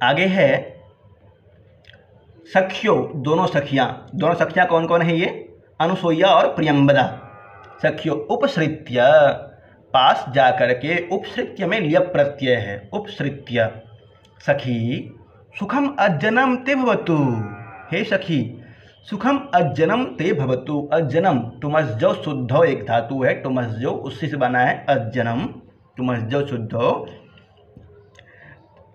आगे है सख्यो, दोनों सखियाँ कौन कौन है ये? अनुसूया और प्रियंवदा। सख्यो उपसृत्य, पास जाकर के, उपसृत्य में लिय प्रत्यय है, उपसृत्य। सखी सुखम अज्जनम ते भवतु, हे सखी सुखम अज्जनम ते भवतु। अज्जनम तुमस्जो शुद्धो एक धातु है, तुमस्जो उससे से बना है अज्जनम, तुमस्जो शुद्धो।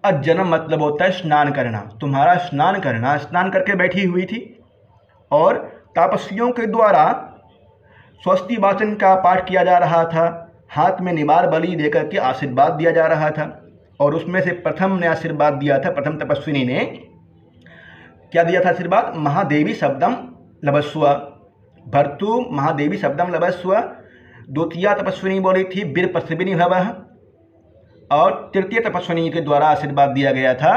अज्जनम मतलब होता है स्नान करना, तुम्हारा स्नान करना। स्नान करके बैठी हुई थी और तापसियों के द्वारा स्वस्ति वाचन का पाठ किया जा रहा था, हाथ में निवार बलि देकर के आशीर्वाद दिया जा रहा था। और उसमें से प्रथम ने आशीर्वाद दिया था, प्रथम तपस्विनी ने क्या दिया था आशीर्वाद? महादेवी शब्दम लभस्व, भर्तु महादेवी शब्दम लभस्व। द्वितीय तपस्विनी बोली थी वीर पश्विनी भवः, और तृतीय तपस्विनी के द्वारा आशीर्वाद दिया गया था,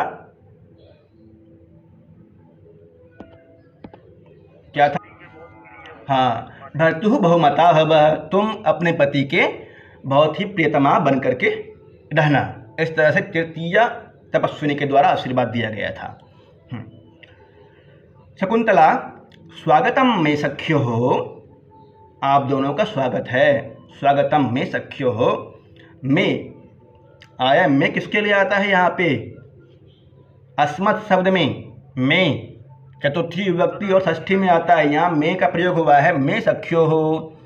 क्या था? हाँ, भर्तु बहुमता भवः, तुम अपने पति के बहुत ही प्रियतमा बन करके रहना। इस तरह से तृतीय तपस्विनी के द्वारा आशीर्वाद दिया गया था। शकुंतला स्वागतम में सख्यो हो, आप दोनों का स्वागत है। स्वागतम में सख्यो हो, में आया, में किसके लिए आता है यहाँ पे? अस्मत् शब्द में चतुर्थी विभक्ति और षष्ठी में आता है, यहाँ में का प्रयोग हुआ है। में सख्यो हो,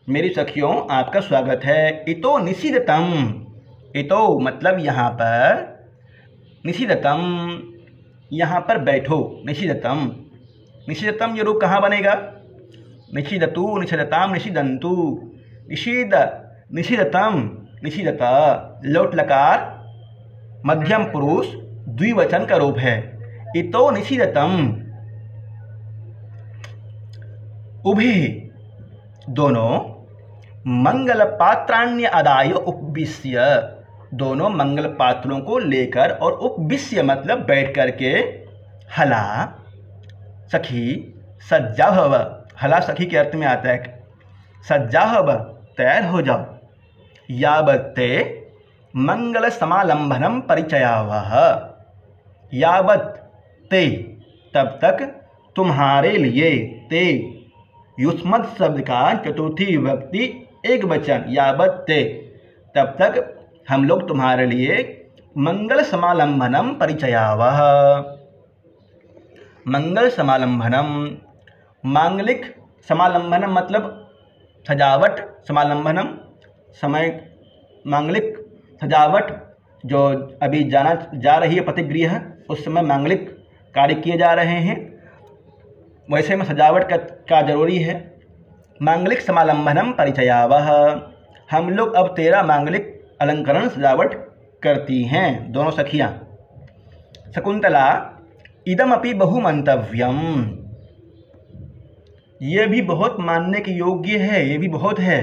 मेरी सखियों आपका स्वागत है। इतो निषिद्धतम, इतो मतलब यहाँ पर, निषिद्धतम यहाँ पर बैठो, निषिद्धतम ये रूप कहाँ बनेगा? निषिद्धतु, निषिद्धताम, निषिद्धन्तु, निषिद्धतम, निषिद्धता, लोट लकार मध्यम पुरुष द्विवचन का रूप है। इतो निषिद्धतम, उभे दोनों, मंगल पात्राण्य आदाय उपविश्य, दोनों मंगल पात्रों को लेकर और उपविश्य मतलब बैठ करके, हला सखी सज्जा भव, हला सखी के अर्थ में आता है, सज्जा भव तैयार हो जाओ। यावत् ते मंगल समालंबनम परिचयावह, यावत् ते तब तक, तुम्हारे लिए, ते युष्मत् शब्द का चतुर्थी विभक्ति एक वचन, यावत् ते तब तक हम लोग तुम्हारे लिए मंगल समालंबनम परिचयावह, मंगल समालंबनम, मांगलिक समालंबनम मतलब सजावट, समालंबनम समय, मांगलिक सजावट जो अभी जा रही है पतिगृह, उस समय मांगलिक कार्य किए जा रहे हैं, वैसे में सजावट का जरूरी है। मांगलिक समालंबनम परिचयावह, हम लोग अब तेरा मांगलिक अलंकरण सजावट करती हैं, दोनों सखियाँ। शकुंतला इदमपि बहुमंतव्यम, ये भी बहुत मानने के योग्य है, ये भी बहुत है,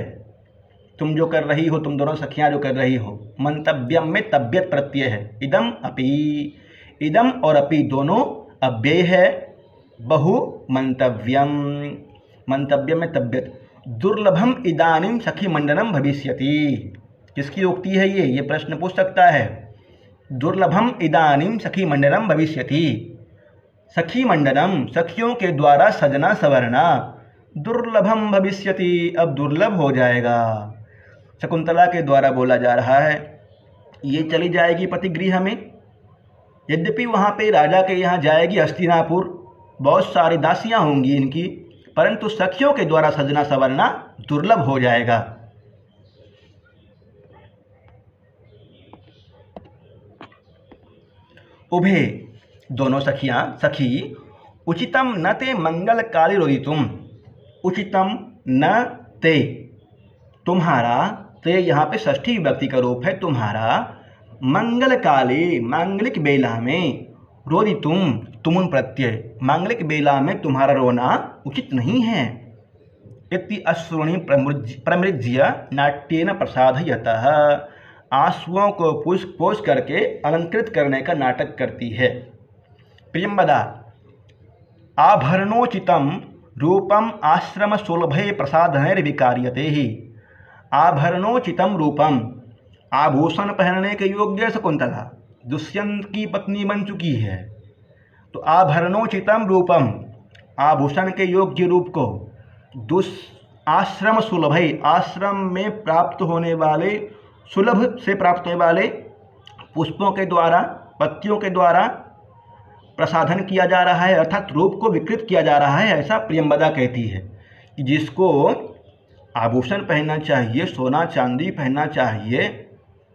तुम जो कर रही हो, तुम दोनों सखियाँ जो कर रही हो। मंतव्यम में तब्यत प्रत्यय है, इदम अपि, इदम और अपि दोनों अव्यय है। बहु मंतव्यम, मंतव्यम में तब्यत। दुर्लभम इदानीम सखी मंडनम भविष्यति, किसकी उक्ति है ये प्रश्न पूछ सकता है। दुर्लभम इदानीम सखी मंडनम भविष्यति, सखी मंडनम सखियों के द्वारा सजना सवरना, दुर्लभम भविष्यति अब दुर्लभ हो जाएगा। शकुंतला के द्वारा बोला जा रहा है, ये चली जाएगी पतिगृह में, यद्यपि वहाँ पे राजा के यहाँ जाएगी हस्तिनापुर, बहुत सारी दासियाँ होंगी इनकी, परंतु सखियों के द्वारा सजना सवरना दुर्लभ हो जाएगा। उभे दोनों सखियाँ, सखी उचितम न ते मंगल काली रोदितुम, उचितम न ते तुम्हारा, ते यहाँ पे षष्ठी विभक्ति का रूप है, तुम्हारा मंगल काले मांगलिक बेला में, रोदितुम तुमुन प्रत्यय, मांगलिक बेला में तुम्हारा रोना उचित नहीं है। इति अश्रुणि प्रमृज्य नाट्येन प्रसादयतः, आंसुओं को पोष करके अलंकृत करने का नाटक करती है। प्रियंवदा आभरणोचितम रूपम आश्रम सुलभे प्रसाधनैर्विकार्यते ही, आभरणोचितम रूपम आभूषण पहनने के योग्य शकुंतला, दुष्यंत की पत्नी बन चुकी है, तो आभरणोचितम रूपम, आभूषण के योग्य रूप को, आश्रम सुलभ, आश्रम में प्राप्त होने वाले, सुलभ से प्राप्त होने वाले पुष्पों के द्वारा, पत्तियों के द्वारा प्रसाधन किया जा रहा है, अर्थात रूप को विकृत किया जा रहा है। ऐसा प्रियंवदा कहती है कि जिसको आभूषण पहनना चाहिए, सोना चांदी पहनना चाहिए,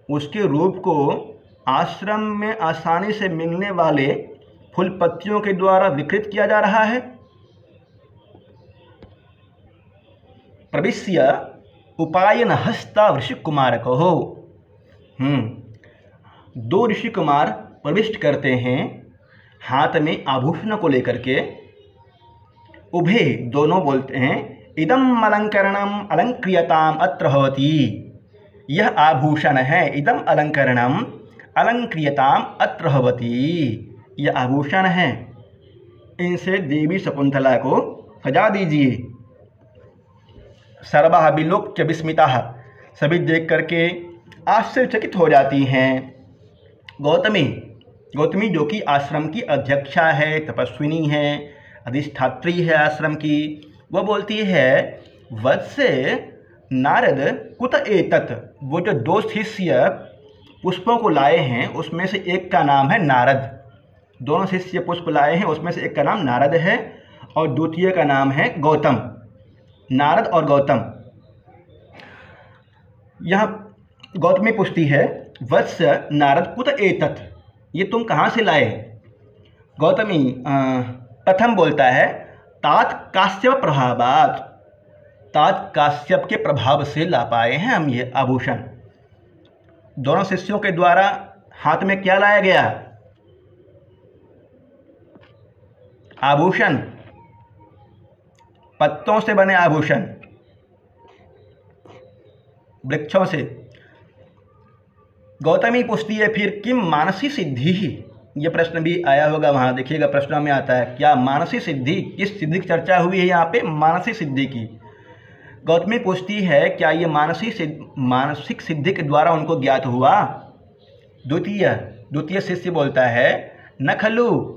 उसके रूप को आश्रम में आसानी से मिलने वाले फूल पत्तियों के द्वारा विकृत किया जा रहा है। प्रविश्य उपायन हस्ता ऋषि कुमार कहो, दो ऋषि कुमार प्रविष्ट करते हैं हाथ में आभूषण को लेकर के। उभे, दोनों बोलते हैं, इदम अलंकरणम अलंक्रियताम अत्र भवति, यह आभूषण है, इदम अलंकरणम अलंक्रियताम अत्र भवति, यह आभूषण है, इनसे देवी शकुंतला को सजा दीजिए। सर्वः विलोक्य विस्मिताः, सभी देख करके आश्चर्यचकित हो जाती हैं। गौतमी जो कि आश्रम की अध्यक्षा है, तपस्विनी है, अधिष्ठात्री है आश्रम की, वह बोलती है, वत्स नारद कुत एतत्, वो जो दो शिष्य पुष्पों को लाए हैं उसमें से एक का नाम है नारद, दोनों शिष्य पुष्प लाए हैं उसमें से एक का नाम नारद है और द्वितीय का नाम है गौतम। नारद और गौतम। यहाँ गौतमी पूछती है, वत्स नारद कुत एतत्, ये तुम कहाँ से लाए? गौतमी प्रथम बोलता है, तात काश्यप प्रभावात, तात काश्यप के प्रभाव से ला पाए हैं हम ये आभूषण। दोनों शिष्यों के द्वारा हाथ में क्या लाया गया? आभूषण, पत्तों से बने आभूषण, वृक्षों से। गौतमी पूछती है फिर, किम मानसी सिद्धि, ये प्रश्न भी आया होगा वहाँ, देखिएगा प्रश्नों में आता है, क्या मानसी सिद्धि, किस सिद्धि की चर्चा हुई है यहाँ पे? मानसिक सिद्धि की। गौतमी पूछती है, क्या ये मानसिक सिद्धि के द्वारा उनको ज्ञात हुआ? द्वितीय शिष्य बोलता है, न खलु,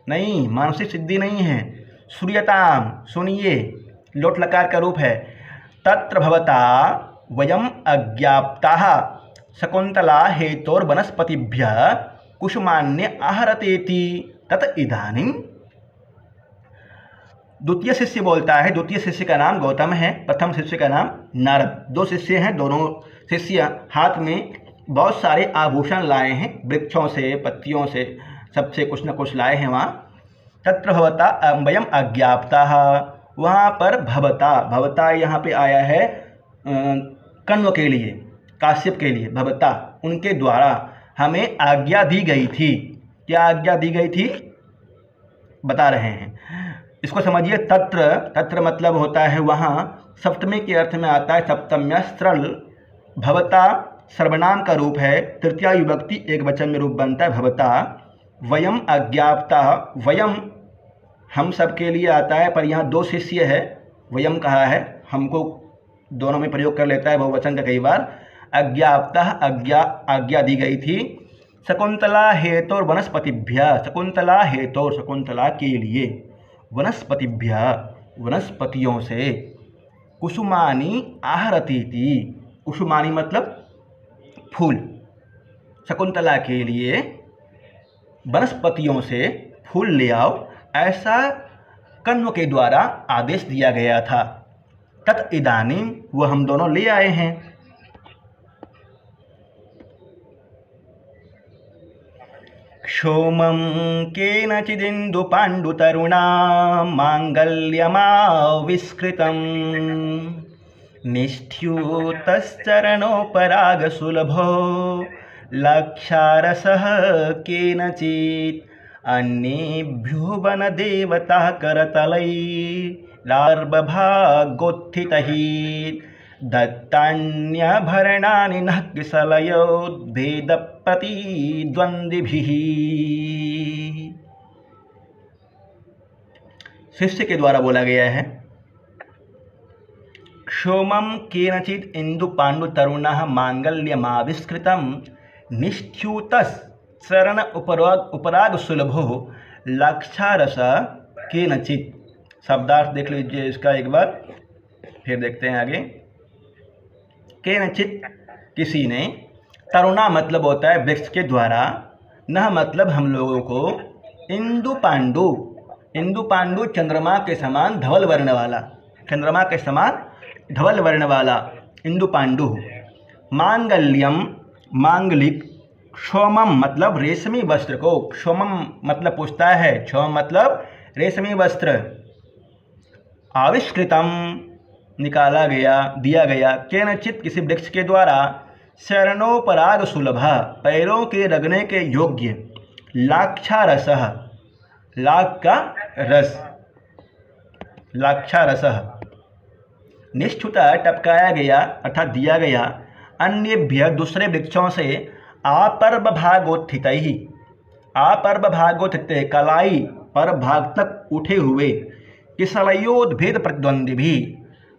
नहीं, मानसिक सिद्धि नहीं है। श्रूयताम, सुनिए, लोट लकार का रूप है। तत्र भवता वयम अज्ञाप्ताः शकुंतला हेतोर वनस्पतिभ्यः कुसुमान्य आहरतेति तत इदानीं। द्वितीय शिष्य बोलता है, द्वितीय शिष्य का नाम गौतम है, प्रथम शिष्य का नाम नारद। दो शिष्य हैं, दोनों शिष्य हाथ में बहुत सारे आभूषण लाए हैं, वृक्षों से, पत्तियों से, सबसे कुछ न कुछ लाए हैं वहाँ। तत्र भवता वयम अज्ञाप्ताः, वहाँ पर भवता यहाँ पे आया है कण्व के लिए, काश्यप के लिए, भवता, उनके द्वारा हमें आज्ञा दी गई थी। क्या आज्ञा दी गई थी बता रहे हैं, इसको समझिए। तत्र मतलब होता है वहाँ, सप्तमी के अर्थ में आता है, सप्तम्यस्त्रल, भवता सर्वनाम का रूप है, तृतीया विभक्ति एक वचन में रूप बनता है भवता। वयम अज्ञाप्ता, वयम हम सब के लिए आता है, पर यहाँ दो शिष्य है, वयम कहा है, हमको दोनों में प्रयोग कर लेता है बहुवचन का कई बार। अज्ञाप्ता, आज्ञा दी गई थी। शकुंतला हेतोर वनस्पतिभ्य, शकुंतला हेतोर, शकुंतला के लिए, वनस्पतिभ्य, वनस्पतियों से, कुसुमानी आहरतीति, कुसुमानी मतलब फूल, शकुंतला के लिए वनस्पतियों से फूल ले आओ, ऐसा कण्व के द्वारा आदेश दिया गया था। तत् इदानीं, वो हम दोनों ले आए हैं। क्षोमं केनचिदिन्दु पाण्डुतरुणा माङ्गल्यमाविष्कृतं निष्ठ्यूतश्चरणोपरागसुलभो लक्षारसः केनचित् अन्येभ्यो वनदेवता करतलैर्लार्बभागोत्थितैः दत्तान्यभरणानि नः किसलयोद्भेदप्रतिद्वन्द्विभिः। शिष्य के द्वारा बोला गया है, क्षोमं केनचित् इंदु पाण्डु तरुणः मांगल्यमाविष्कृतं निष्ठ्यूतस् चरण उपराग सुलभो लाक्षारस केनचित्। शब्दार्थ देख लीजिए इसका एक बार, फिर देखते हैं आगे। केनचित् किसी ने, तरुणा मतलब होता है वृक्ष के द्वारा, न मतलब हम लोगों को, इंदु पांडु, इंदु पांडु चंद्रमा के समान धवल वर्ण वाला, चंद्रमा के समान धवल वर्ण वाला इंदु पांडु। मांगल्यम मांगलिक, क्षौमम मतलब रेशमी वस्त्र को, क्षौमम मतलब पूछता है, क्षौम मतलब रेशमी वस्त्र। आविष्कृतम निकाला गया, दिया गया, केनचित् किसी वृक्ष के द्वारा, चरणोपराग सुलभा पैरों के रगने के योग्य, लाक्षारसः लाख का रस, लाक्षारसः। निष्ठुता टपकाया गया अर्थात दिया गया, अन्येभ्य दूसरे वृक्षों से, आपर्वभागोत्थित ही, आपर्वभागोत्थित कलाई पर भाग तक उठे हुए, किसलयोद्भेद प्रतिद्वंदी भी,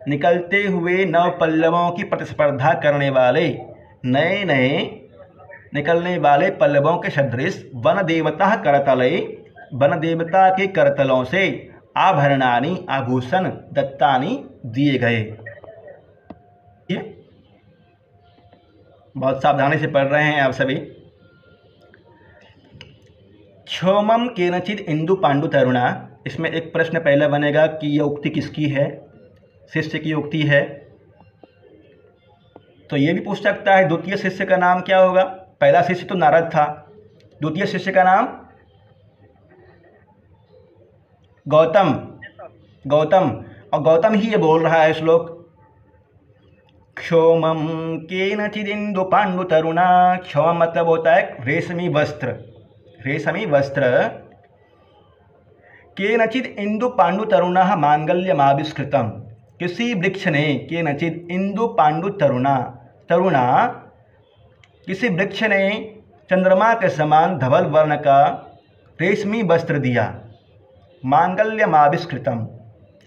निकलते हुए नव पल्लवों की प्रतिस्पर्धा करने वाले, नए नए निकलने वाले पल्लवों के सदृश, वन देवता करतले, वन देवता के करतलों से, आभरणानि आभूषण, दत्तानि दिए गए। ये बहुत सावधानी से पढ़ रहे हैं आप सभी। क्षौमम केनचित् इंदु पांडु तरुणा, इसमें एक प्रश्न पहला बनेगा कि यह उक्ति किसकी है, शिष्य की उक्ति है। तो ये भी पूछ सकता है द्वितीय शिष्य का नाम क्या होगा। पहला शिष्य तो नारद था, द्वितीय शिष्य का नाम गौतम, गौतम, और गौतम ही ये बोल रहा है श्लोक। क्षौमम केनचिदिंदु पांडु तरुणा, क्षौम मतलब होता है रेशमी वस्त्र, रेशमी वस्त्र। केनचिद इंदु पांडु तरुणा मांगल्यमाविष्कृतम, किसी वृक्ष ने, केनचिद इंदु पांडु तरुणा, तरुणा किसी वृक्ष ने चंद्रमा के समान धवल वर्ण का रेशमी वस्त्र दिया। मांगल्यमाविष्कृतम,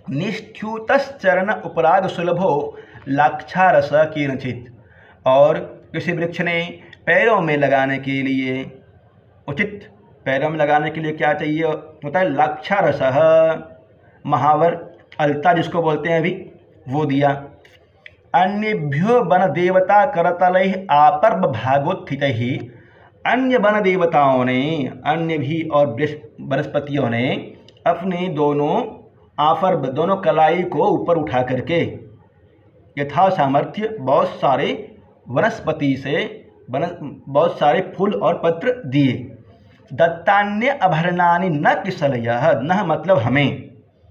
निष्ठ्यूतश्चरण उपराग सुलभो लाक्षारस केनचित्, और किसी वृक्ष ने पैरों में लगाने के लिए, उचित पैरों में लगाने के लिए क्या चाहिए होता है, लाक्षारस, महावर, अलता जिसको बोलते हैं अभी, वो दिया। अन्यभ्यो वन देवता करतलैः आपर्व भागोत्थित ही, अन्य वन देवताओं ने, अन्य भी और वनस्पतियों ने अपने दोनों आफर्ब, दोनों कलाई को ऊपर उठा करके यथा सामर्थ्य बहुत सारे वनस्पति से बहुत सारे फूल और पत्र दिए। दत्तान्य अभरणानि न किसलयः, न मतलब हमें,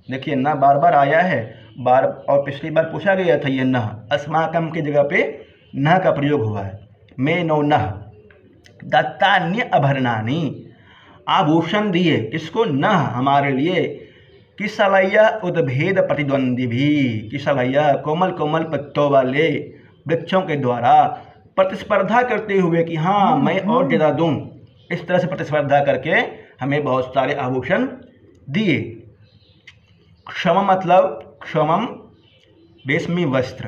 देखिए न बार बार आया है, बार और पिछली बार पूछा गया था ये न, अस्माकम की जगह पे न का प्रयोग हुआ है, मैं नो न। दत्तान्य अभरणानि, आभूषण दिए, किसको, न हमारे लिए। किसलय्या उद्भेद प्रतिद्वंदी भी, किसलय्या कोमल कोमल पत्तों वाले वृक्षों के द्वारा प्रतिस्पर्धा करते हुए कि हाँ मैं और ज़्यादा दूँ, इस तरह से प्रतिस्पर्धा करके हमें बहुत सारे आभूषण दिए। क्षम मतलब, क्षमम रेशमी वस्त्र,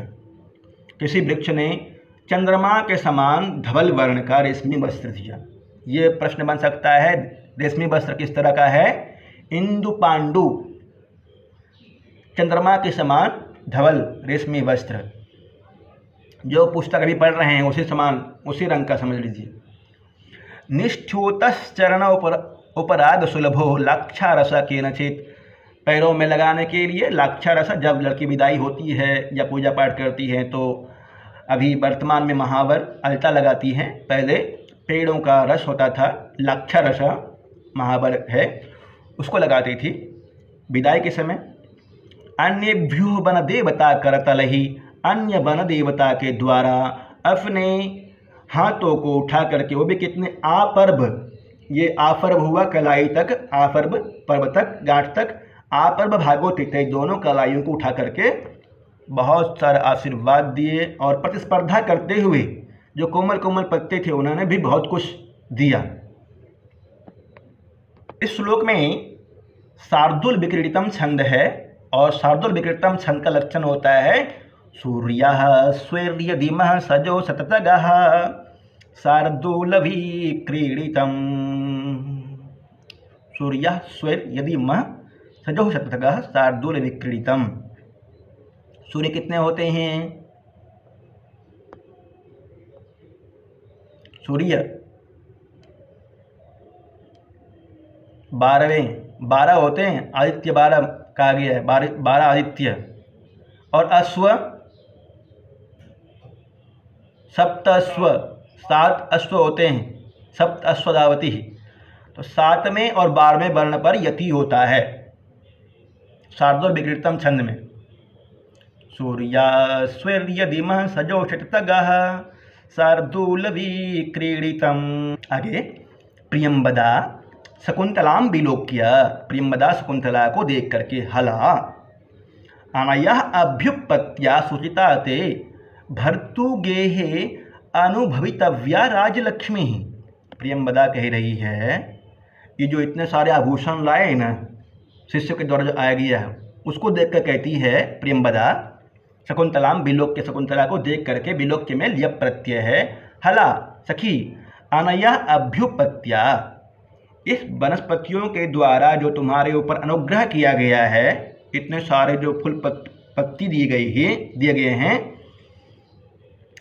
किसी वृक्ष ने चंद्रमा के समान धवल वर्ण का रेशमी वस्त्र दिया। ये प्रश्न बन सकता है रेशमी वस्त्र किस तरह का है। इंदु पांडु, चंद्रमा के समान धवल रेशमी वस्त्र, जो पुस्तक अभी पढ़ रहे हैं उसी समान, उसी रंग का समझ लीजिए। निष्ठ्यूतश्चरण उपराग सुलभो लाक्षारस केनचित्, पैरों में लगाने के लिए लाक्षारस, जब लड़की विदाई होती है या पूजा पाठ करती है तो अभी वर्तमान में महावर अलता लगाती हैं, पहले पेड़ों का रस होता था, लाक्षारस महावर है, उसको लगाती थी विदाई के समय। अन्यभ्यो वन देवता करतलहि, अन्य वन देवता के द्वारा अपने हाथों को उठा करके, वो भी कितने, आपर्व, ये आपर्व हुआ कलाई तक, आपर्व पर्व तक, गांठ तक, आपर्व भागोत्थित, दोनों कलाइयों को उठा करके बहुत सारे आशीर्वाद दिए, और प्रतिस्पर्धा करते हुए जो कोमल कोमल पत्ते थे उन्होंने भी बहुत कुछ दिया। इस श्लोक में शार्दूल विक्रीडितम छंद है, और शार्दूल विक्रीडितम छंद का लक्षण होता है सूर्यः स्वर्यदिमः सजो सततगः, शार्दूलभी क्रीडितम्। सूर्यः स्वेर यदि मह सजो शतकः शार्दूलभी क्रीडितम्। सूर्य कितने होते हैं? सूर्य 12 होते हैं। आदित्य 12 कहा गया है, 12 आदित्य। और अश्व सप्त अश्व, 7 अश्व होते हैं। सप्त अश्वधावती। तो 7वें और 12वें वर्ण पर यति होता है शार्दूल विक्रीडितम छंद में। सूर्यास्वर्यदिमः सजोषितगः शार्दूलभी क्रीडितम्। आगे प्रियंवदा शकुंतलाम विलोक्य। प्रियंवदा शकुंतला को देख करके हला अनयः अभ्युत्पत्त्या सूचिता ते भर्तुगेहे अनुभवितव्या राजलक्ष्मी। प्रियंवदा कह रही है ये जो इतने सारे आभूषण लाए ना शिष्य के द्वारा जो आया गया है उसको देखकर कहती है प्रियंवदा शकुंतलाम विलोक्य। शकुंतला को देख करके विलोक्य में लिय प्रत्यय है। हला सखी अनया अभ्युत्पत्त्या, इस वनस्पतियों के द्वारा जो तुम्हारे ऊपर अनुग्रह किया गया है, इतने सारे जो फूल पत्ती दिए गए हैं।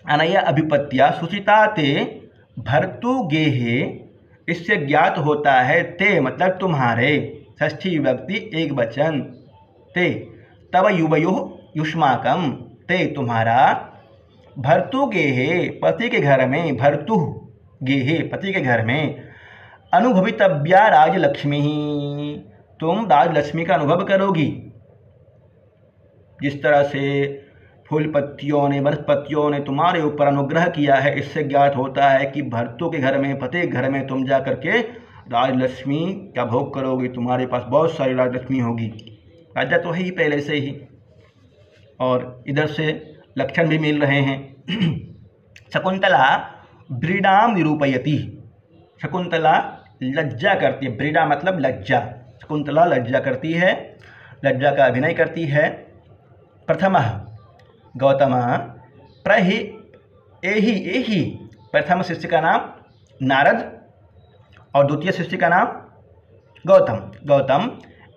अनया अभ्युत्पत्त्या सूचिता ते भर्तुगेहे, इससे ज्ञात होता है ते मतलब तुम्हारे, षष्ठी विभक्ति एक वचन, ते तव युवयो युष्माकम, ते तुम्हारा, भर्तुगेहे पति के घर में, भर्तु गेहे पति के घर में, अनुभवितव्या राजलक्ष्मी, तुम राजलक्ष्मी का अनुभव करोगी। जिस तरह से फूल पत्तियों ने वनस्पतियों ने तुम्हारे ऊपर अनुग्रह किया है, इससे ज्ञात होता है कि भर्तु के घर में पति के घर में तुम जा करके राजलक्ष्मी का भोग करोगी। तुम्हारे पास बहुत सारी राजलक्ष्मी होगी। राजा तो है ही पहले से ही, और इधर से लक्षण भी मिल रहे हैं। शकुंतला ब्रीडाम निरूपयति, शकुंतला लज्जा करती है। ब्रीडा मतलब लज्जा। शकुंतला लज्जा करती है, लज्जा का अभिनय करती है। प्रथमः गौतम प्रहि एहि, प्रथम शिष्य का नाम नारद और द्वितीय शिष्य का नाम गौतम।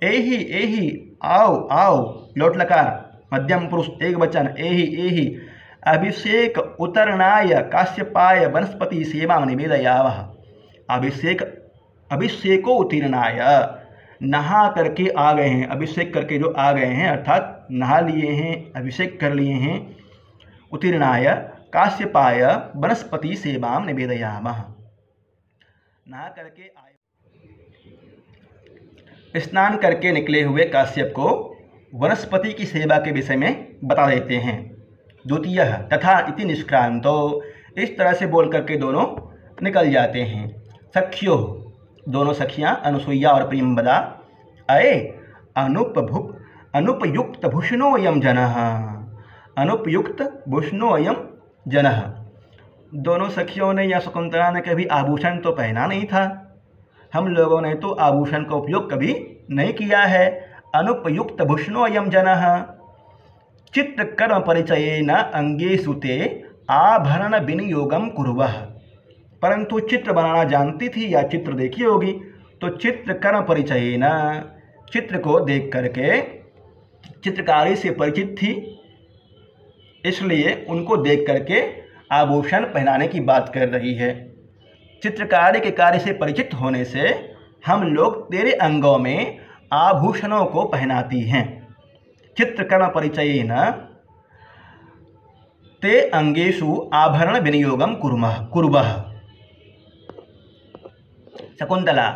एहि आओ आओ, लोट लकार मध्यम पुरुष एक वचन, एहि अभिषेक उतरणाय काश्यपाय वनस्पति सेवा निवेदयावः। अभिषेको उत्तीर्णाय, नहा करके आ गए हैं, अभिषेक करके जो आ गए हैं अर्थात नहा लिए हैं, अभिषेक कर लिए हैं। उत्तीर्णाय काश्यपाय वनस्पति सेवा निवेदयामः, नहा करके आए, स्नान करके निकले हुए काश्यप को वनस्पति की सेवा के विषय में बता देते हैं। द्वितीय तथा इति निष्क्रांतो, इस तरह से बोल करके दोनों निकल जाते हैं। सख्यो, दोनों सखियाँ अनुसुईया और प्रियंवदा। अये अनुपयुक्त भूषणोऽयं जनः, अनुपयुक्त भूषणोऽयं जनः। दोनों सखियों ने या शकुंतला ने कभी आभूषण तो पहना नहीं था, हम लोगों ने तो आभूषण का उपयोग कभी नहीं किया है। अनुपयुक्त भूषणोऽयं जनः चित्रकर्म परिचयेन अंगेषु ते आभरण विनियोगम कुर्वः। परंतु चित्र बनाना जानती थी या चित्र देखी होगी, तो चित्रकर्म परिचयेन, चित्र को देख करके चित्रकारी से परिचित थी, इसलिए उनको देख करके आभूषण पहनाने की बात कर रही है। चित्रकारी के कार्य से परिचित होने से हम लोग तेरे अंगों में आभूषणों को पहनाती हैं। चित्रकर्म परिचयेन ते अंगेषु आभरण विनियोगम कुर्वः। शकुंतला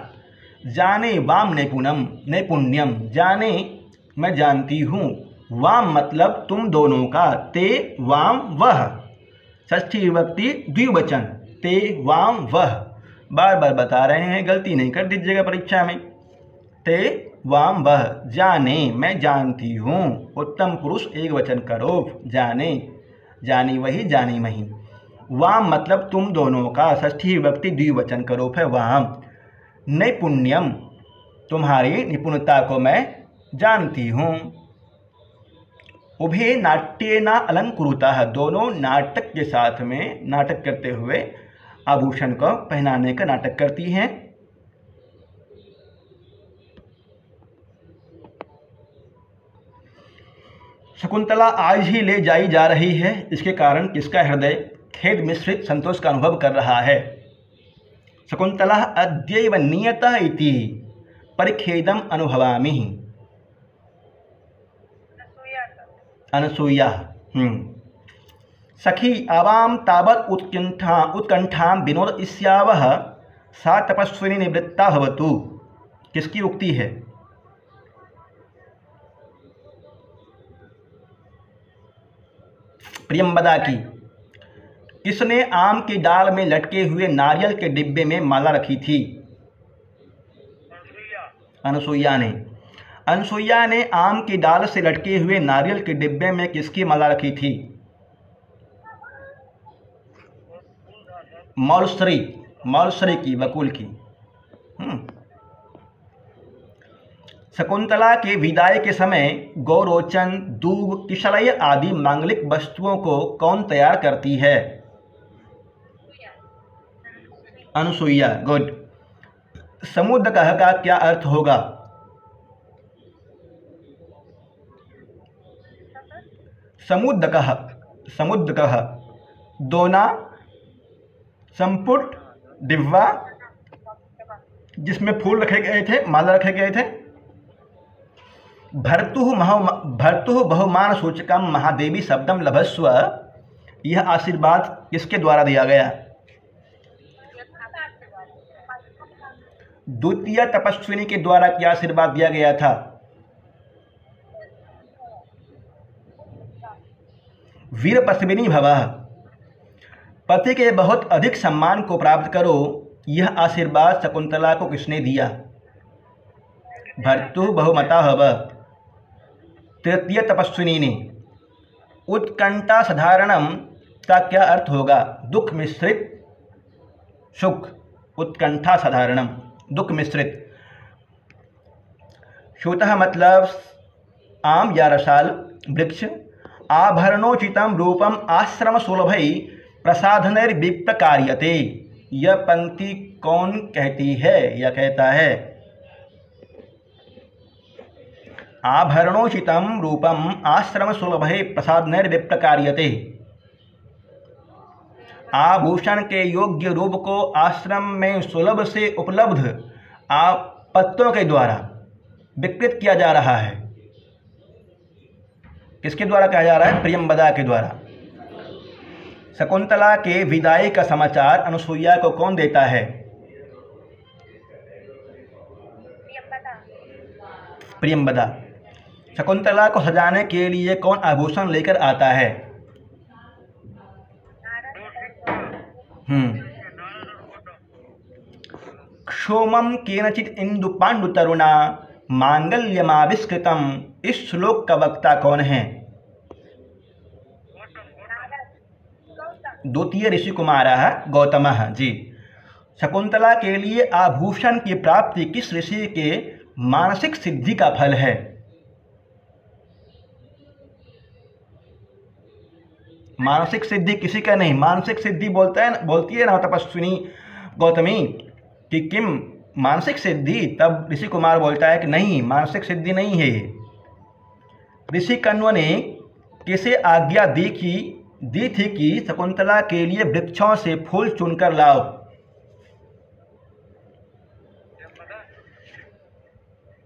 जाने वाम नैपुण्यम, जाने मैं जानती हूँ, वाम मतलब तुम दोनों का, ते वाम वह, षष्ठी विभक्ति द्विवचन, ते वाम वह, बार बार बता रहे हैं, गलती नहीं कर दीजिएगा परीक्षा में। ते वाम वह, जाने मैं जानती हूँ, उत्तम पुरुष एक वचन करो, जाने, जानी वही जानी वही। वाम मतलब तुम दोनों का, षष्ठी विभक्ति द्विवचन करो है वाम। नैपुण्यम, तुम्हारी निपुणता को मैं जानती हूँ। उभे नाट्येन अलंकृतः, दोनों नाटक के साथ में, नाटक करते हुए आभूषण को पहनाने का नाटक करती हैं। शकुंतला आज ही ले जाई जा रही है, इसके कारण किसका हृदय खेद मिश्रित संतोष का अनुभव कर रहा है? शकुंतला अद्यैव नियतः इति परिखेदम अनुभवामि। अनसूया। सखी आवाम तावत् उत्कंठां विनोद इस्यावः सा तपस्विनी निवृत्ता भवतु। किसकी उक्ति है? प्रियंवदा की। किसने आम की डाल में लटके हुए नारियल के डिब्बे में माला रखी थी? अनसुईया ने। अनसुईया ने आम की डाल से लटके हुए नारियल के डिब्बे में किसकी माला रखी थी? मौलश्री। मौलश्री की, वकुल की। शकुंतला के विदाई के समय गौरोचन, दूब, किशलय आदि मांगलिक वस्तुओं को कौन तैयार करती है? अनुसुईया। गुड। समुद्रकः का क्या अर्थ होगा? समुद्रकः। समुद्रकः दोना, संपुट, डिब्बा जिसमें फूल रखे गए थे, माला रखे गए थे। भर्तुः बहुमान सूचकम महादेवी शब्दम लभस्व। यह आशीर्वाद किसके द्वारा दिया गया? द्वितीय तपस्विनी के द्वारा क्या आशीर्वाद दिया गया था? वीर पश्विनी भवः। पति के बहुत अधिक सम्मान को प्राप्त करो, यह आशीर्वाद शकुंतला को किसने दिया? भर्तुः बहुमता भवः। तृतीय तपस्विनी ने। उत्कंठा साधारणम का क्या अर्थ होगा? दुख मिश्रित सुख। उत्कंठा साधारणम, दुख मिश्रित। श्रुतः मतलब आम या रसाल वृक्ष। आभरणोचितम रूपम आश्रम सुलभै प्रसाधनैर्विप्त कार्यते। यह पंक्ति कौन कहती है या कहता है? आभरणोचितम रूपम आश्रम सुलभै प्रसाधनैर्विप्त कार्यते। आभूषण के योग्य रूप को आश्रम में सुलभ से उपलब्ध पत्तों के द्वारा विकृत किया जा रहा है। किसके द्वारा कहा जा रहा है? प्रियंवदा के द्वारा। शकुंतला के विदाई का समाचार अनुसुईया को कौन देता है? प्रियंवदा। शकुंतला को सजाने के लिए कौन आभूषण लेकर आता है? क्षोमम केनचित इंदु पांडु तरुणा मांगल्यमाविष्कृतम। इस श्लोक का वक्ता कौन है? द्वितीय ऋषि कुमारः गौतमः। जी। शकुंतला के लिए आभूषण की प्राप्ति किस ऋषि के मानसिक सिद्धि का फल है? मानसिक सिद्धि किसी का नहीं, मानसिक सिद्धि बोलती है ना तपस्विनी गौतमी कि किम मानसिक सिद्धि, तब ऋषि कुमार बोलता है कि नहीं, मानसिक सिद्धि नहीं है ये। ऋषि कण्व ने किसे आज्ञा दी थी कि शकुंतला के लिए वृक्षों से फूल चुनकर लाओ?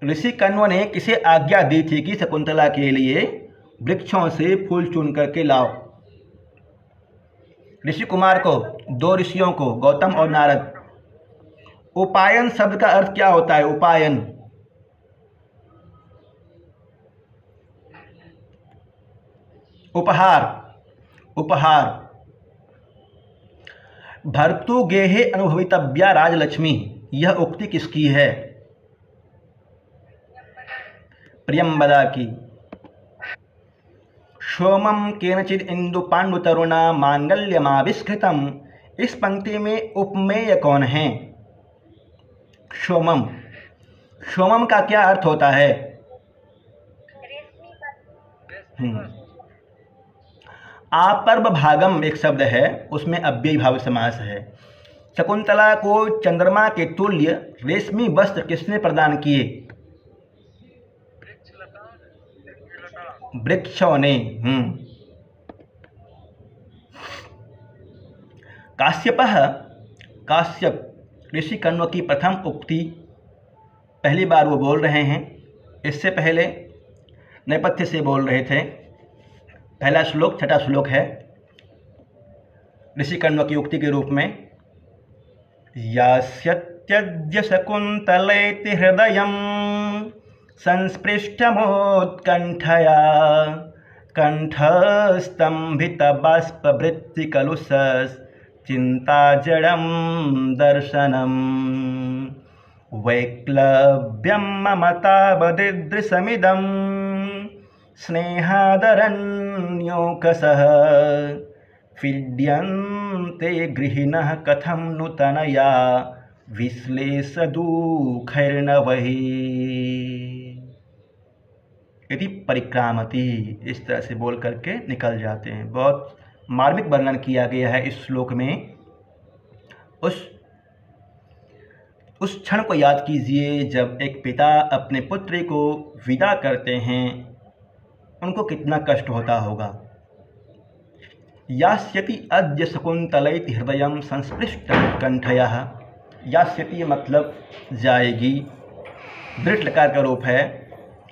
ऋषि कण्व ने किसे आज्ञा दी थी कि शकुंतला के लिए वृक्षों से फूल चुन करके लाओ? ऋषि कुमार को, दो ऋषियों को, गौतम और नारद। उपायन शब्द का अर्थ क्या होता है? उपायन। उपहार। उपहार। भर्तु गेहे अनुभवितव्या राजलक्ष्मी। यह उक्ति किसकी है? प्रियंवदा की। सोमम केनचिद इंदु पांडु तरुणा मांगल्यमाविष्कृतम। इस पंक्ति में उपमेय कौन है? सोमम। सोमम का क्या अर्थ होता है? आपर्व भागम एक शब्द है, उसमें अव्ययी भाव समास है। शकुंतला को चंद्रमा के तुल्य रेशमी वस्त्र किसने प्रदान किए? वृक्षों ने। काश्यप ऋषि कण्व की प्रथम उक्ति पहली बार वो बोल रहे हैं। इससे पहले नेपथ्य से बोल रहे थे। पहला श्लोक छठा श्लोक है ऋषि कण्व की उक्ति के रूप में। यास्यत्यद्य शकुन्तलेति हृदयं संस्पृष्टमोत्कण्ठया कंठस्तंभितबाष्पवृत्तिकलुषश्चिन्ताजडं दर्शनम् वैक्लव्यं मम तावदीदृशमिदं स्नेहादरण्योकसः पीड्यन्ते गृहिणः कथं नु तनया विश्लेषदुःखैर्नवैः यदि परिक्रामति। इस तरह से बोल करके निकल जाते हैं। बहुत मार्मिक वर्णन किया गया है इस श्लोक में। उस क्षण को याद कीजिए जब एक पिता अपने पुत्री को विदा करते हैं, उनको कितना कष्ट होता होगा। यास्यति अद्य शकुन्तलैति हृदयं संस्पृष्टमुत्कण्ठया। यास्यति मतलब जाएगी, दृढ़ लकार का रूप है।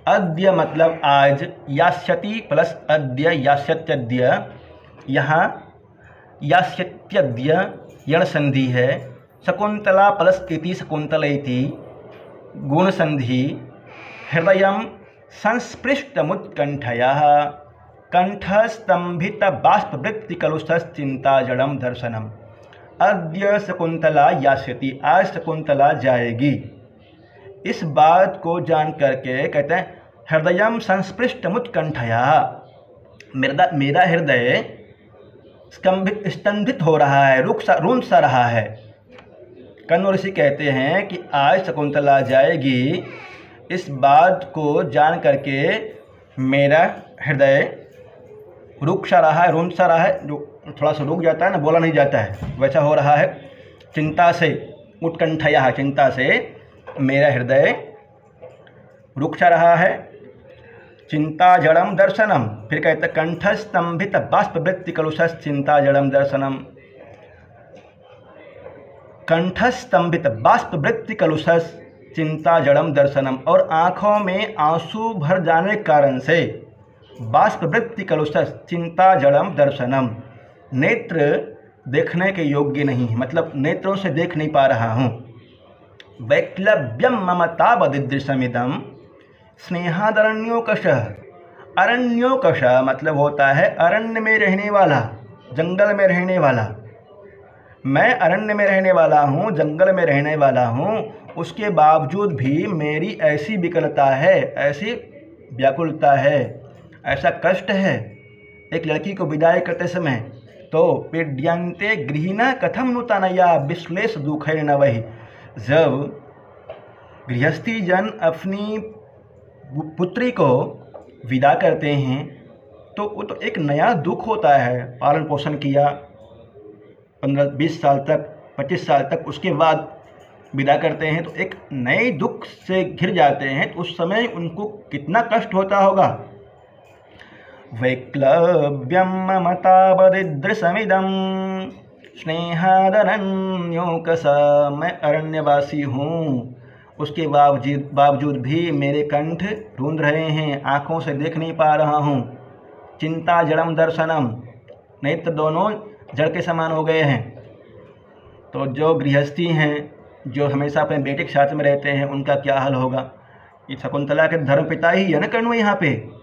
अद्य मतलब आज, यास्यति प्लस अद्य यास्यत्यद्य। यहाँ यास्यत्यद्य यण संधि है। शकुन्तला प्लस इति शकुन्तलेति गुण संधि। हृदयं संस्पृष्टमुत्कण्ठया कंठस्तंभितबाष्पवृत्तिकलुषश्चिन्ताजडं दर्शनम्। अद्य शकुन्तला यास्यति, आज शकुन्तला जाएगी। इस बात को जान करके कहते हैं हृदयं संस्पृष्टमुत्कण्ठया, मेरा हृदय स्तंभित हो रहा है, रुंध सा रहा है। कण्व ऋषि कहते हैं कि आज शकुन्तला जाएगी। इस बात को जान करके मेरा हृदय रुक सा रहा है, रुंध सा रहा है, जो थोड़ा सा रुक जाता है ना, बोला नहीं जाता है, वैसा हो रहा है। चिंता से, उत्कंठया, चिंता से मेरा हृदय रुक सा रहा है। चिंता जड़म दर्शनम, फिर कहते कंठस्तंभित बाष्पवृत्तिकलुषश्चिन्ता जड़म दर्शनम। कंठस्तंभित बाष्पवृत्तिकलुषश्चिन्ता जड़म दर्शनम, और आँखों में आंसू भर जाने के कारण से बाष्पवृत्तिकलुषश्चिन्ता जड़म दर्शनम, नेत्र देखने के योग्य नहीं, मतलब नेत्रों से देख नहीं पा रहा हूँ। वैक्लव्यम मम तावदीदृशमिदं स्नेहादरण्योकशः। अरण्योकशः मतलब होता है अरण्य में रहने वाला, जंगल में रहने वाला। मैं अरण्य में रहने वाला हूँ, जंगल में रहने वाला हूँ, उसके बावजूद भी मेरी ऐसी विकलता है, ऐसी व्याकुलता है, ऐसा कष्ट है एक लड़की को विदाई करते समय। तो पीड्यन्ते गृहिणः कथं नु तनया विश्लेष दुःखैर्नवैः। जब गृहस्थी जन अपनी पुत्री को विदा करते हैं तो वो तो एक नया दुख होता है। पालन पोषण किया 15-20 साल तक, 25 साल तक, उसके बाद विदा करते हैं तो एक नए दुख से घिर जाते हैं। तो उस समय उनको कितना कष्ट होता होगा। वैक्लव्यम मम तावदीदृशमिदं स्नेहादरण्योकस। मैं अरण्यवासी हूँ, उसके बावजूद भी मेरे कंठ रूंध रहे हैं, आँखों से देख नहीं पा रहा हूँ। चिंता जड़म दर्शनम, नेत्र दोनों जड़ के समान हो गए हैं। तो जो गृहस्थी हैं, जो हमेशा अपने बेटे के साथ में रहते हैं, उनका क्या हाल होगा। ये शकुंतला के धर्म पिता ही है ना कण्व यहाँ पे,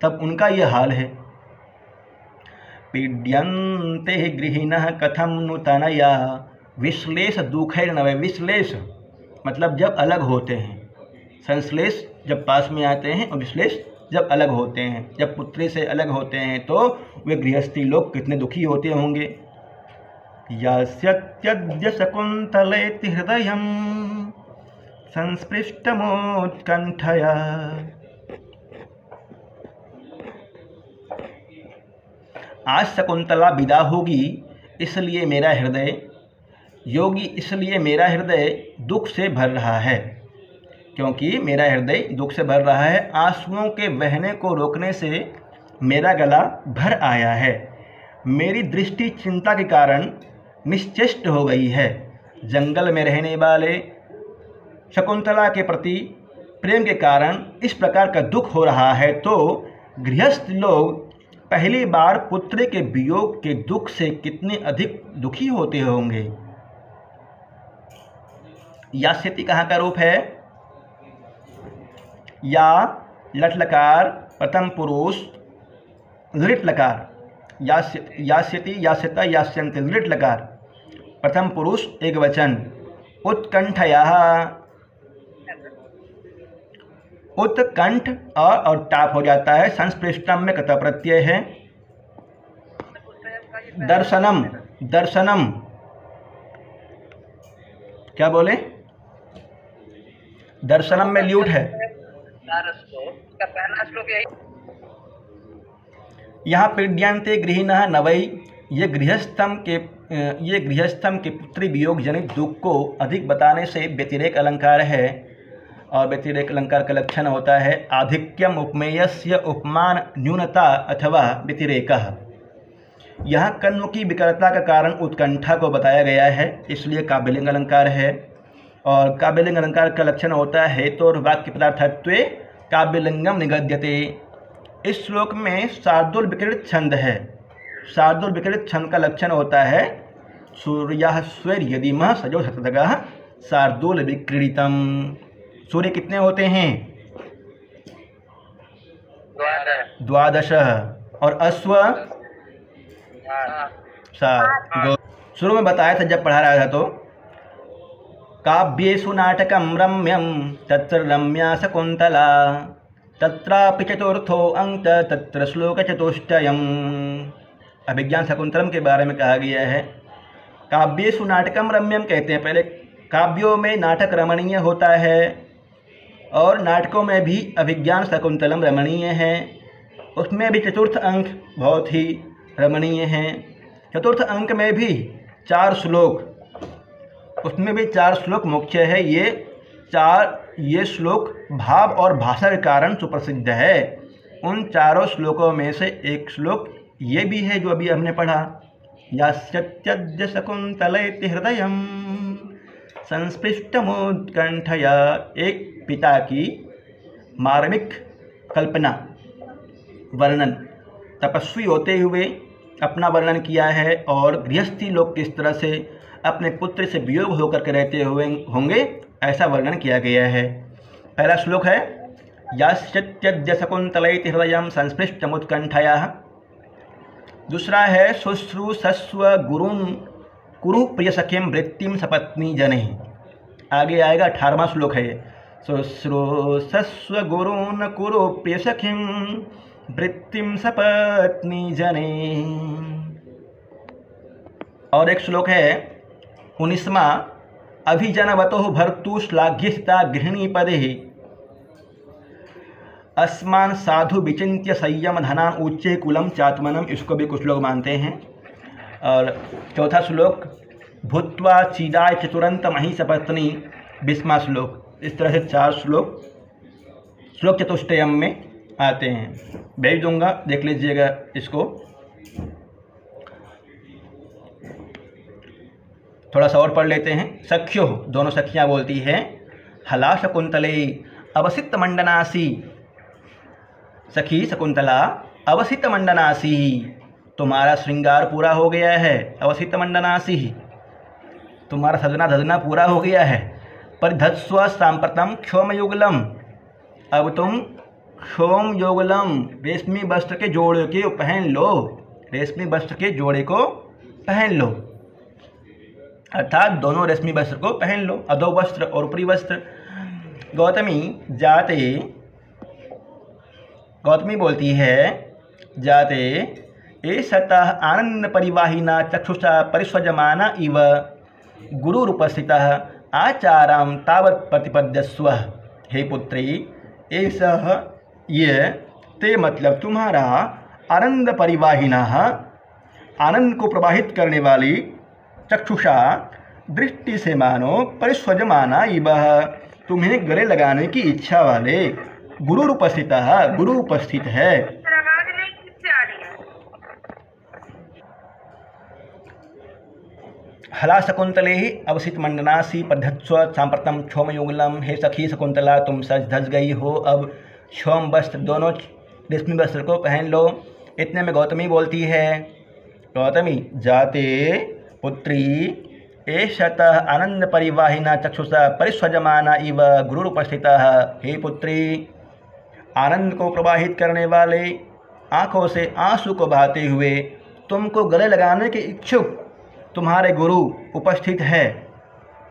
तब उनका ये हाल है। पीड्यन्ते गृहिणः कथं नु तनया विश्लेष दुःखैर्नवैः। विश्लेष मतलब जब अलग होते हैं, संश्लेष जब पास में आते हैं और विश्लेष जब अलग होते हैं। जब पुत्री से अलग होते हैं तो वे गृहस्थी लोग कितने दुखी होते होंगे। यास्यत्यद्य शकुन्तलेति हृदयं संस्पृष्टमोत्कण्ठया। आज शकुंतला विदा होगी, इसलिए मेरा हृदय योगी इसलिए मेरा हृदय दुख से भर रहा है, क्योंकि मेरा हृदय दुख से भर रहा है। आंसुओं के बहने को रोकने से मेरा गला भर आया है। मेरी दृष्टि चिंता के कारण निश्चेष्ट हो गई है। जंगल में रहने वाले शकुंतला के प्रति प्रेम के कारण इस प्रकार का दुख हो रहा है, तो गृहस्थ लोग पहली बार पुत्र के वियोग के दुख से कितने अधिक दुखी होते होंगे। यास्यति कहाँ का रूप है? या लट्लकार प्रथम पुरुष लिट लकार, यास्यति यास्यता यास्यन्ति लिट लकार प्रथम पुरुष एक वचन। उत्कंठया उत्कंठ और टाप हो जाता है। संस्पृष्टम में कथा प्रत्यय है। दर्शनम दर्शनम क्या बोले? दर्शनम में ल्यूट है। यहाँ पीड्यन्ते गृहिणः नवै, ये गृहस्थम के पुत्री वियोग जनित दुख को अधिक बताने से व्यतिरेक अलंकार है। और व्यतिरेक अलंकार का लक्षण होता है आधिक्यम उपमेयस्य उपमान न्यूनता अथवा व्यतिरेकः। यहाँ कर्म की विकलता का कारण उत्कंठा को बताया गया है, इसलिए काव्यलिंग अलंकार है। और काव्यलिंग अलंकार का लक्षण होता है हेतु और वाक्य पदार्थत्वे काव्यलिंगम निगद्यते। इस श्लोक में शार्दूल विकृत छंद है। शार्दूल विकृत छंद का लक्षण होता है सूर्यः स्वैर्यदिमः सजो शतदगः शार्दूल विक्रीडितम। सूर्य कितने होते हैं? 12 और अश्व 7। शुरू में बताया था जब पढ़ा रहा था, तो काव्येषु नाटकम रम्यम तत्र रम्या शकुंतला तत्रापि चतुर्थो अंक तत्र श्लोक चतुष्टयम्। अभिज्ञान शकुंतलम के बारे में कहा गया है। काव्येषु नाटकम रम्यम कहते हैं, पहले काव्यों में नाटक रमणीय होता है और नाटकों में भी अभिज्ञान शकुंतलम रमणीय है। उसमें भी चतुर्थ अंक बहुत ही रमणीय हैं। चतुर्थ अंक में भी 4 श्लोक, उसमें भी 4 श्लोक मुख्य है। ये श्लोक भाव और भाषा के कारण सुप्रसिद्ध है। उन 4 श्लोकों में से एक श्लोक ये भी है जो अभी हमने पढ़ा। यास्यत्यद्य शकुंतलेति हृदयम् संस्पृष्टमुत्कंठया। एक पिता की मार्मिक कल्पना वर्णन, तपस्वी होते हुए अपना वर्णन किया है। और गृहस्थी लोग किस तरह से अपने पुत्र से वियोग होकर के रहते हुए होंगे, ऐसा वर्णन किया गया है। पहला श्लोक है यास्यत्यद्य शकुंतलेति हृदयम् संस्पृष्टमुत्कंठया। दूसरा है शुश्रूषस्व गुरुं कुरु प्रिय सखिम वृत्तिम सपत्नी जने। आगे आएगा 18वां श्लोक है शुश्रूषस्व गुरून् कुरु प्रिय सखिम वृत्तिम सपत्नी जने। और एक श्लोक है 19वां अभिजनवतो भर्तु श्लाघ्यस्ता गृहिणी पदे अस्मान साधु विचिन्त्य संयम धनान उच्चे कुलम चात्मनम। इसको भी कुछ लोग मानते हैं। और चौथा श्लोक भूत्वा चीदाय चतुरंत मही सपत्नी 20वां श्लोक। इस तरह से 4 श्लोक चतुष्टयम में आते हैं। भेज दूंगा, देख लीजिएगा इसको। थोड़ा सा और पढ़ लेते हैं। सख्यो, दोनों सखियाँ बोलती हैं हला शकुंतले अवसित मंडनासी। सखी शकुंतला अवसित मंडनासी, तुम्हारा श्रृंगार पूरा हो गया है। अवसित मंडनासी, तुम्हारा सजना धजना पूरा हो गया है। परिधत्स्व सांप्रतम क्षोम युगलम, अब तुम क्षोम युगलम रेशमी वस्त्र के जोड़े को पहन लो। रेशमी वस्त्र के जोड़े को पहन लो, अर्थात दोनों रेशमी वस्त्र को पहन लो, अधो वस्त्र और ऊपरी वस्त्र। गौतमी बोलती है जाते ए सतः आनंद परिवाहिना चक्षुषा परिस्वजमाना इव गुरुरुपस्थितः आचारम तावत् प्रतिपद्यस्व। हे पुत्री, ऐसा ये ते मतलब तुम्हारा आनंद परिवाहिना आनंद को प्रवाहित करने वाली चक्षुषा दृष्टि से मानो परिस्वजमाना इव, तुम्हें गले लगाने की इच्छा वाले गुरु उपस्थित है। हला शकुंतले ही अवसित मंडनासी पद्धत्स्व सांप्रतम क्षोम युगलम, हे सखी शकुंतला तुम सच धस गई हो, अब क्षोम वस्त्र दोनों रेशमी वस्त्र को पहन लो। इतने में गौतमी बोलती है, गौतमी जाते पुत्री एषतः आनंद परिवाहिना चक्षुषा परिस्वजमाना इव गुरु उपस्थितः, हे पुत्री आनंद को प्रवाहित करने वाले आँखों से आंसू को बहाते हुए तुमको गले लगाने के इच्छुक तुम्हारे गुरु उपस्थित है।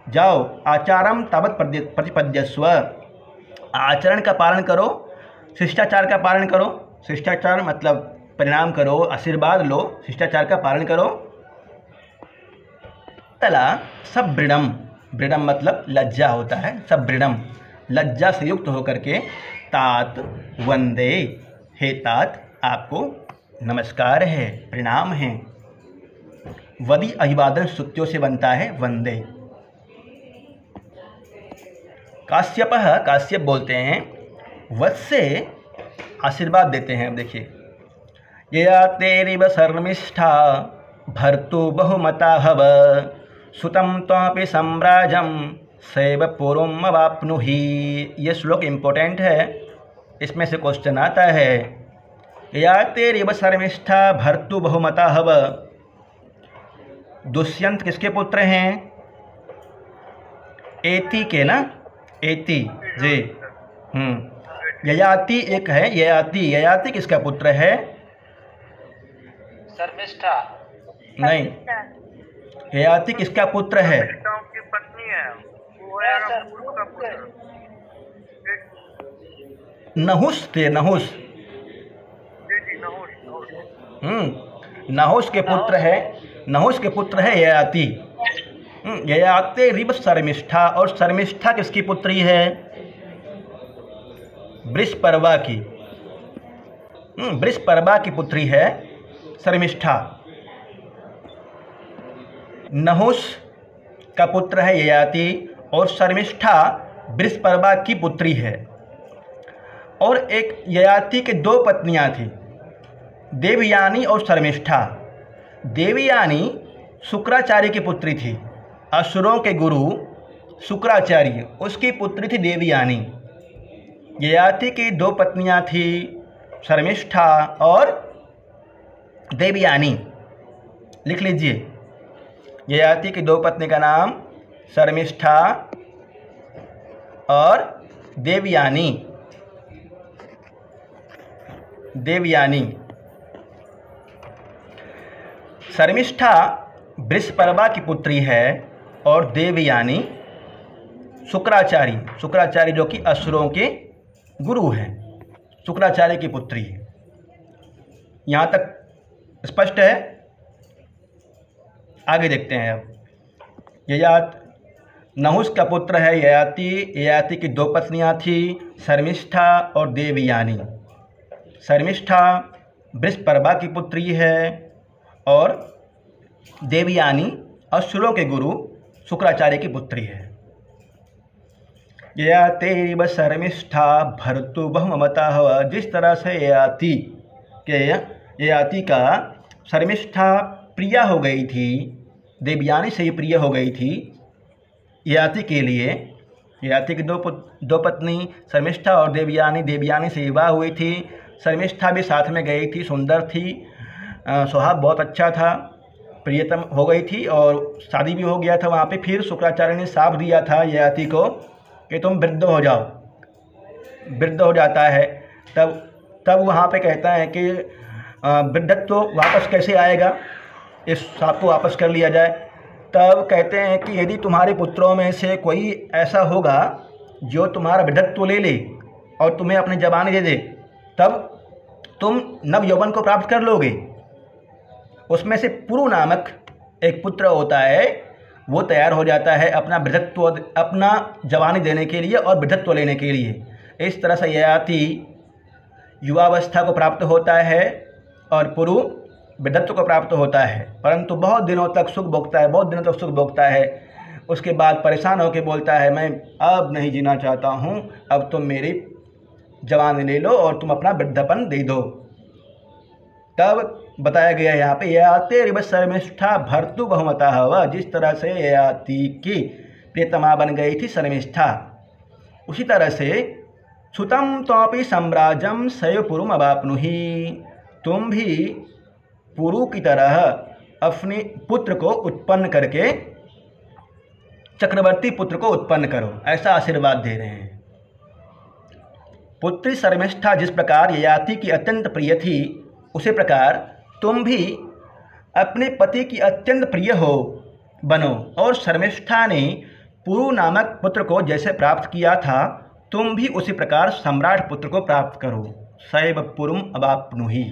जाओ आचारम तावत प्रतिपद्यस्व, आचरण का पालन करो, शिष्टाचार का पालन करो। शिष्टाचार मतलब परिणाम करो, आशीर्वाद लो, शिष्टाचार का पालन करो। तला सबृणम, बृणम मतलब लज्जा होता है, सबृणम लज्जा से युक्त होकर के तात वंदे, हे तात आपको नमस्कार है, प्रणाम है। वदि अभिवादन स्तुतियों से बनता है वंदे। काश्यप बोलते हैं वत्से आशीर्वाद देते हैं। अब देखिए, यया तेरिव शर्मिष्ठा भर्तु बहुमता हव, सुतम त्वापि सम्राजम सैव पूर्वम अवाप्नुहि। ये श्लोक इम्पोर्टेंट है, इसमें से क्वेश्चन आता है। यया तेरिव शर्मिष्ठा भर्तु बहुमता हव, दुष्यंत किसके पुत्र हैं? एति के ना, एति जी। ययाति एक है, ययाति किसका पुत्र है? शर्मिष्ठा नहीं, ययाति किसका पुत्र है? की पत्नी है, वो है का पुत्र। नहुष थे, नहुष। नहुष के पुत्र है, नहुष के पुत्र है ययाति। ययाते रिव शर्मिष्ठा, और शर्मिष्ठा किसकी पुत्री है? वृषपर्वा की, वृषपर्वा की पुत्री है शर्मिष्ठा। नहुष का पुत्र है ययाति और शर्मिष्ठा वृषपर्वा की पुत्री है। और एक ययाति के दो पत्नियां थी, देवयानी और शर्मिष्ठा। देवयानी शुक्राचार्य की पुत्री थी, असुरों के गुरु शुक्राचार्य, उसकी पुत्री थी देवयानी। ययाति की दो पत्नियां थी, शर्मिष्ठा और देवयानी। लिख लीजिए, ययाति की दो पत्नी का नाम शर्मिष्ठा और देवयानी। देवयानी, शर्मिष्ठा वृषपर्वा की पुत्री है और देवयानी शुक्राचार्य जो कि असुरों के गुरु हैं, शुक्राचार्य की पुत्री है। यहाँ तक स्पष्ट है? आगे देखते हैं। अब नहुष का पुत्र है ययाति की दो पत्नियाँ थी, शर्मिष्ठा और देवयानी। शर्मिष्ठा वृषपर्वा की पुत्री है और देवयानी असुरों के गुरु शुक्राचार्य की पुत्री है। ययातेरिव शर्मिष्ठा भर्तु बहुमता हव, जिस तरह से ययाति का शर्मिष्ठा प्रिया हो गई थी, देवयानी से ही प्रिय हो गई थी ययाति के लिए। ययाति की दो पत्नी शर्मिष्ठा और देवयानी से विवाह हुई थी। शर्मिष्ठा भी साथ में गई थी, सुंदर थी, स्वभाव बहुत अच्छा था, प्रियतम हो गई थी और शादी भी हो गया था वहाँ पे। फिर शुक्राचार्य ने शाप दिया था ययाति को कि तुम वृद्ध हो जाओ। वृद्ध हो जाता है तब वहाँ पे कहता है कि वृद्धत्व वापस कैसे आएगा, इस शाप को वापस कर लिया जाए। तब कहते हैं कि यदि तुम्हारे पुत्रों में से कोई ऐसा होगा जो तुम्हारा वृद्धत्व ले ले और तुम्हें अपनी जवानी दे दे, तब तुम नव यौवन को प्राप्त कर लोगे। उसमें से पुरु नामक एक पुत्र होता है, वो तैयार हो जाता है अपना जवानी देने के लिए और वृद्धत्व लेने के लिए। इस तरह से ययाति युवावस्था को प्राप्त होता है और पुरु वृद्धत्व को प्राप्त होता है, परंतु बहुत दिनों तक सुख भोगता है, बहुत दिनों तक सुख भोगता है। उसके बाद परेशान होकर बोलता है मैं अब नहीं जीना चाहता हूँ, अब तुम मेरी जवानी ले लो और तुम अपना वृद्धपन दे दो। तब बताया गया यहाँ पे ययाते रिव शर्मिष्ठा भर्तु बहुमता हवा, जिस तरह से ययाति की प्रियतमा बन गई थी शर्मिष्ठा, उसी तरह से सुतम तोपि सम्राजम सयपुरुम अवाप्नुहि, तुम भी पुरु की तरह अपने पुत्र को उत्पन्न करके चक्रवर्ती पुत्र को उत्पन्न करो, ऐसा आशीर्वाद दे रहे हैं। पुत्री शर्मिष्ठा जिस प्रकार ययाति की अत्यंत प्रिय थी, उसी प्रकार तुम भी अपने पति की अत्यंत प्रिय हो बनो। और शर्मिष्ठा ने पुरु नामक पुत्र को जैसे प्राप्त किया था, तुम भी उसी प्रकार सम्राट पुत्र को प्राप्त करो। सैव पुरुम अवाप्नुहि,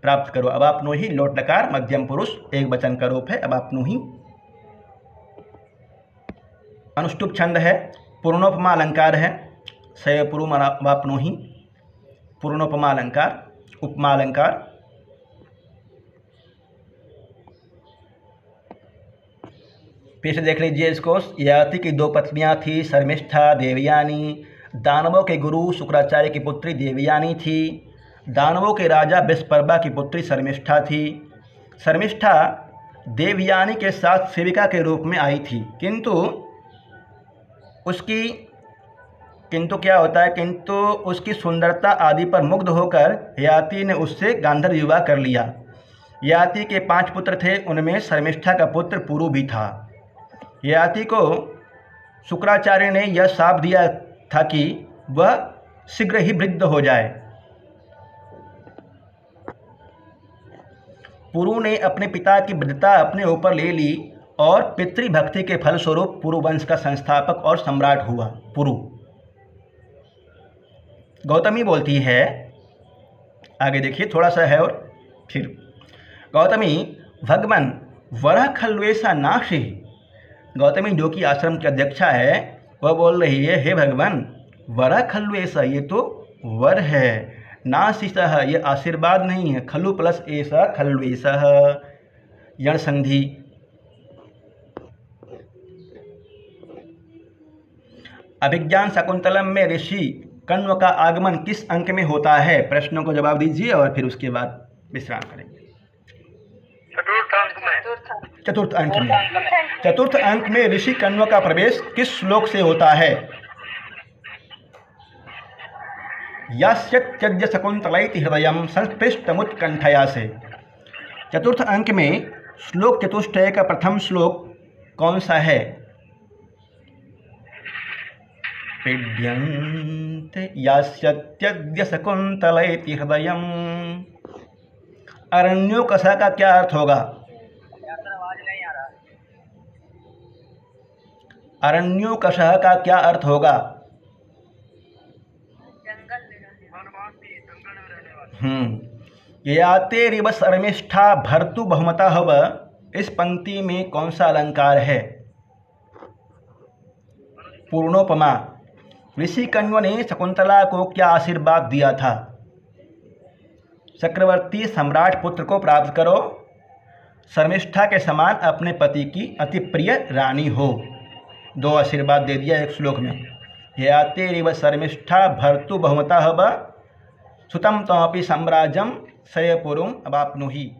प्राप्त करो। अवाप्नुहि लोट लकार मध्यम पुरुष एक वचन का रूप है अवाप्नुहि। अनुष्टुप छंद है, पूर्णोपमा अलंकार है। सैव पुरुम अवाप्नुहि, पूर्णोपमा अलंकार, उपमा अलंकार। फिर से देख लीजिए इसको। ययाति की दो पत्नियां थी, शर्मिष्ठा, देवयानी। दानवों के गुरु शुक्राचार्य की पुत्री देवयानी थी। दानवों के राजा विस्पर्बा की पुत्री शर्मिष्ठा थी। शर्मिष्ठा देवयानी के साथ सेविका के रूप में आई थी, किंतु क्या होता है, किंतु उसकी सुंदरता आदि पर मुग्ध होकर ययाति ने उससे गांधर्व विवाह कर लिया। ययाति के 5 पुत्र थे, उनमें शर्मिष्ठा का पुत्र पुरु भी था। ययाति को शुक्राचार्य ने यह शाप दिया था कि वह शीघ्र ही वृद्ध हो जाए। पुरु ने अपने पिता की वृद्धता अपने ऊपर ले ली और पितृभक्ति के फलस्वरूप पुरु वंश का संस्थापक और सम्राट हुआ पुरु। गौतमी बोलती है, आगे देखिए थोड़ा सा है और फिर गौतमी भगवन वरह खल्वेशा नाशी। गौतमी जो कि आश्रम की अध्यक्षा है, वह बोल रही है, हे भगवान वरह खल्वेशा, ये तो वर है, नाशिषः ये आशीर्वाद नहीं है, खलु प्लस ऐसा खल्वेशः यण संधि। अभिज्ञान शकुंतलम में ऋषि कण्व का आगमन किस अंक में होता है? प्रश्नों को जवाब दीजिए और फिर उसके बाद विश्राम करेंगे। चतुर्थ अंक में। चतुर्थ अंक में ऋषि कण्व का प्रवेश किस श्लोक से होता है? यास्यत्यद्य शकुंतलैति हृदयं संस्पृष्टमुत्कंठया से। चतुर्थ अंक में श्लोक चतुष्टय का प्रथम श्लोक कौन सा है? पीड्यन्ते यास्यत्यद्य शकुंतलैति हृदयं। अरण्योकशा का क्या अर्थ होगा? अरण्योकशा का क्या अर्थ होगा? ययाते रिव शर्मिष्ठा भर्तु बहुमता हव, इस पंक्ति में कौन सा अलंकार है? पूर्णोपमा। ऋषि कण्व ने शकुंतला को क्या आशीर्वाद दिया था? चक्रवर्ती सम्राट पुत्र को प्राप्त करो, शर्मिष्ठा के समान अपने पति की अति प्रिय रानी हो। 2 आशीर्वाद दे दिया एक श्लोक में। ययाते रिव शर्मिष्ठा भर्तु बहुमता हव सुतम तमपि सम्राजम सयपुरुम अवाप्नुहि।